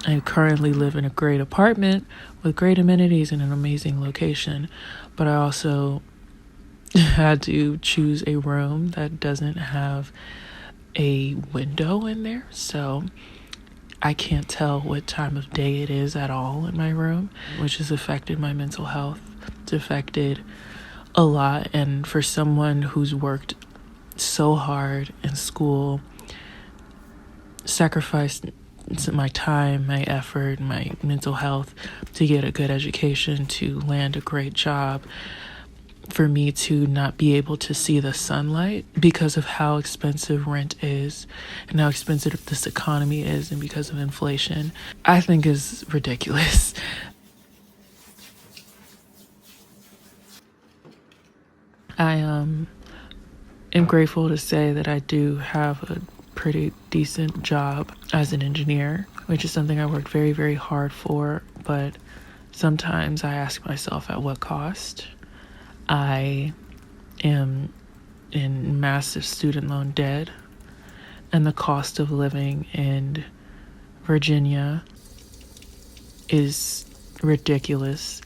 I currently live in a great apartment with great amenities in an amazing location, but I also had to choose a room that doesn't have a window in there, so I can't tell what time of day it is at all in my room, which has affected my mental health. It's affected a lot, and for someone who's worked so hard in school, sacrificed my time, my effort, my mental health to get a good education, to land a great job, for me to not be able to see the sunlight because of how expensive rent is and how expensive this economy is, and because of inflation, I think is ridiculous. I am grateful to say that I do have a pretty decent job as an engineer, which is something I worked very, very hard for, but sometimes I ask myself at what cost. I am in massive student loan debt, and the cost of living in Virginia is ridiculous.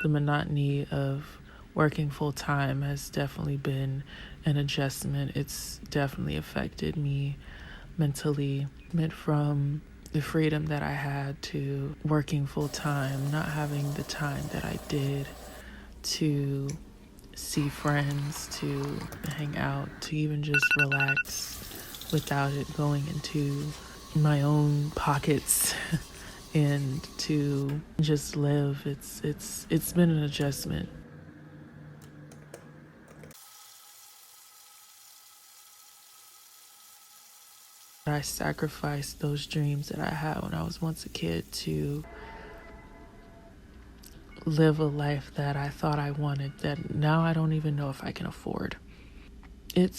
The monotony of working full time has definitely been an adjustment. It's definitely affected me mentally. Went from the freedom that I had to working full time, not having the time that I did to see friends, to hang out, to even just relax without it going into my own pockets and to just live. It's been an adjustment. I sacrificed those dreams that I had when I was once a kid to live a life that I thought I wanted, that now I don't even know if I can afford. It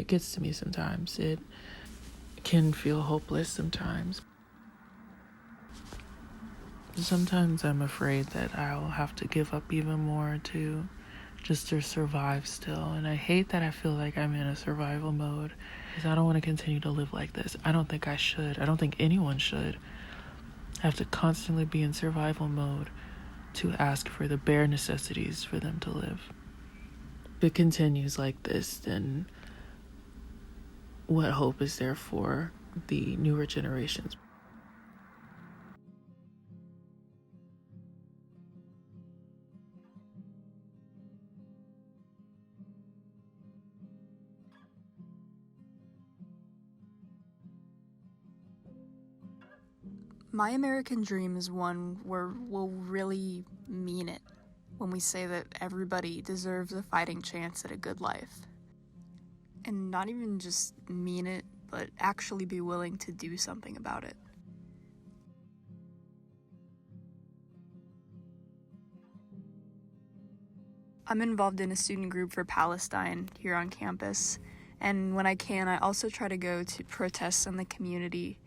gets to me sometimes. It can feel hopeless sometimes. Sometimes I'm afraid that I'll have to give up even more just to survive still. And I hate that I feel like I'm in a survival mode, because I don't want to continue to live like this. I don't think I should. I don't think anyone should have to constantly be in survival mode to ask for the bare necessities for them to live. If it continues like this, then what hope is there for the newer generations? My American dream is one where we'll really mean it when we say that everybody deserves a fighting chance at a good life. And not even just mean it, but actually be willing to do something about it. I'm involved in a student group for Palestine here on campus, and when I can, I also try to go to protests in the community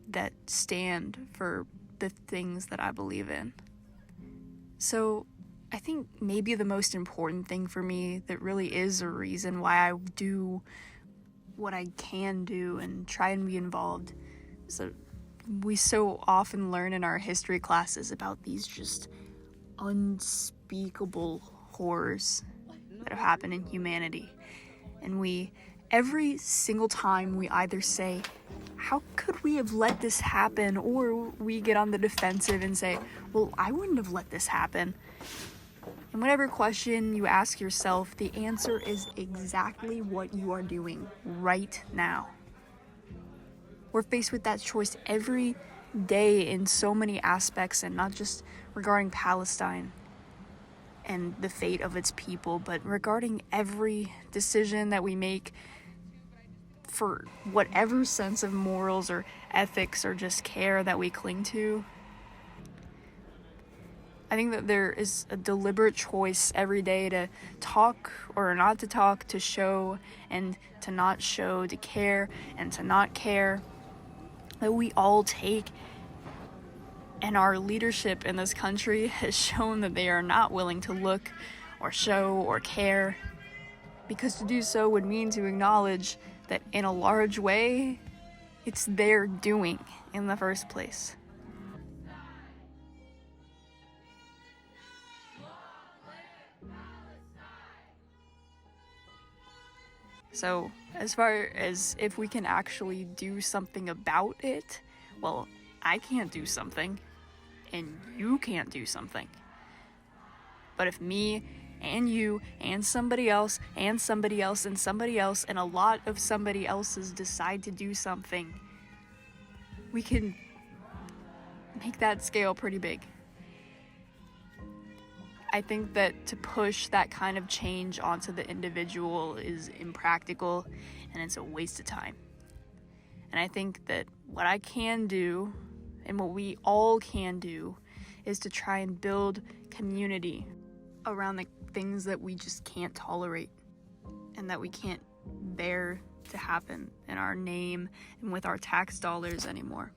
that stand for the things that I believe in. So I think maybe the most important thing for me that really is a reason why I do what I can do and try and be involved is that we so often learn in our history classes about these just unspeakable horrors that have happened in humanity. And every single time we either say, how could we have let this happen? Or we get on the defensive and say, well, I wouldn't have let this happen. And whatever question you ask yourself, the answer is exactly what you are doing right now. We're faced with that choice every day in so many aspects, and not just regarding Palestine and the fate of its people, but regarding every decision that we make for whatever sense of morals or ethics or just care that we cling to. I think that there is a deliberate choice every day to talk or not to talk, to show and to not show, to care and to not care, that we all take. And our leadership in this country has shown that they are not willing to look or show or care, because to do so would mean to acknowledge that in a large way, it's their doing in the first place. So, as far as if we can actually do something about it, well, I can't do something, and you can't do something. But if me and you and somebody else and somebody else and somebody else and a lot of somebody else's decide to do something, we can make that scale pretty big. I think that to push that kind of change onto the individual is impractical and it's a waste of time. And I think that what I can do and what we all can do is to try and build community around the things that we just can't tolerate and that we can't bear to happen in our name and with our tax dollars anymore.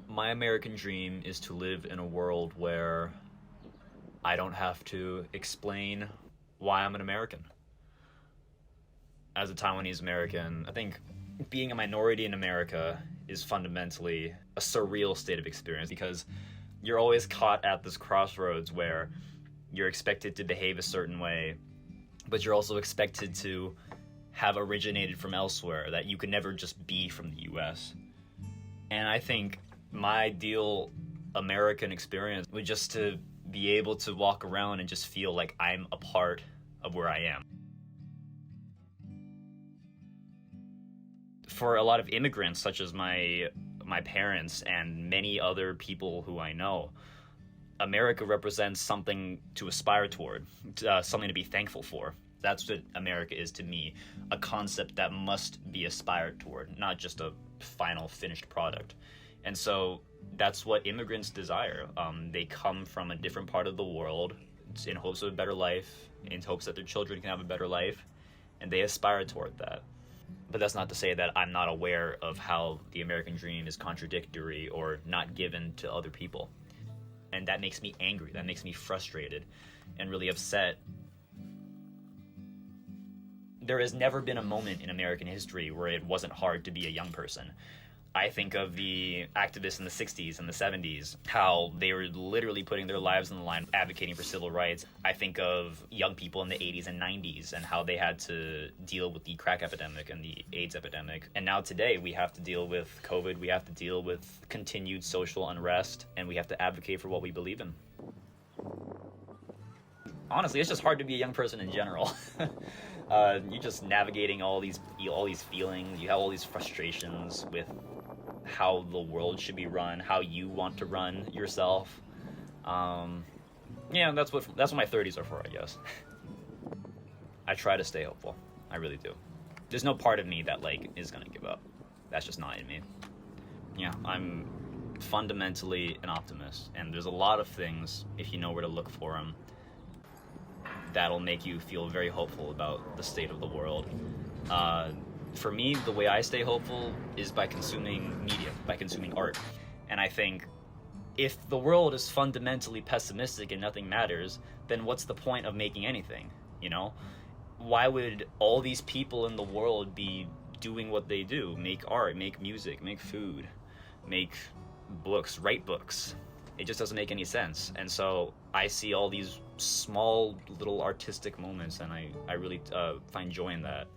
My American dream is to live in a world where I don't have to explain why I'm an American. As a Taiwanese American, I think being a minority in America is fundamentally a surreal state of experience because you're always caught at this crossroads where you're expected to behave a certain way, but you're also expected to have originated from elsewhere, that you can never just be from the US. And I think my ideal American experience was just to be able to walk around and just feel like I'm a part of where I am. For a lot of immigrants, such as my parents and many other people who I know, America represents something to aspire toward, something to be thankful for. That's what America is to me, a concept that must be aspired toward, not just a final finished product. And so that's what immigrants desire. They come from a different part of the world in hopes of a better life, in hopes that their children can have a better life, and they aspire toward that. But that's not to say that I'm not aware of how the American dream is contradictory or not given to other people. And that makes me angry, that makes me frustrated and really upset. There has never been a moment in American history where it wasn't hard to be a young person. I think of the activists in the 60s and the 70s, how they were literally putting their lives on the line advocating for civil rights. I think of young people in the 80s and 90s and how they had to deal with the crack epidemic and the AIDS epidemic. And now today we have to deal with COVID, we have to deal with continued social unrest, and we have to advocate for what we believe in. Honestly, it's just hard to be a young person in general. You're just navigating all these feelings, you have all these frustrations with how the world should be run, how you want to run yourself. Yeah, that's what my 30s are for, I guess. I try to stay hopeful. I really do. There's no part of me that is gonna give up. That's just not in me. Yeah, I'm fundamentally an optimist, and there's a lot of things, if you know where to look for them, that'll make you feel very hopeful about the state of the world. For me, the way I stay hopeful is by consuming media, by consuming art. And I think if the world is fundamentally pessimistic and nothing matters, then what's the point of making anything, you know? Why would all these people in the world be doing what they do? Make art, make music, make food, make books, write books. It just doesn't make any sense. And so I see all these small little artistic moments and I really find joy in that.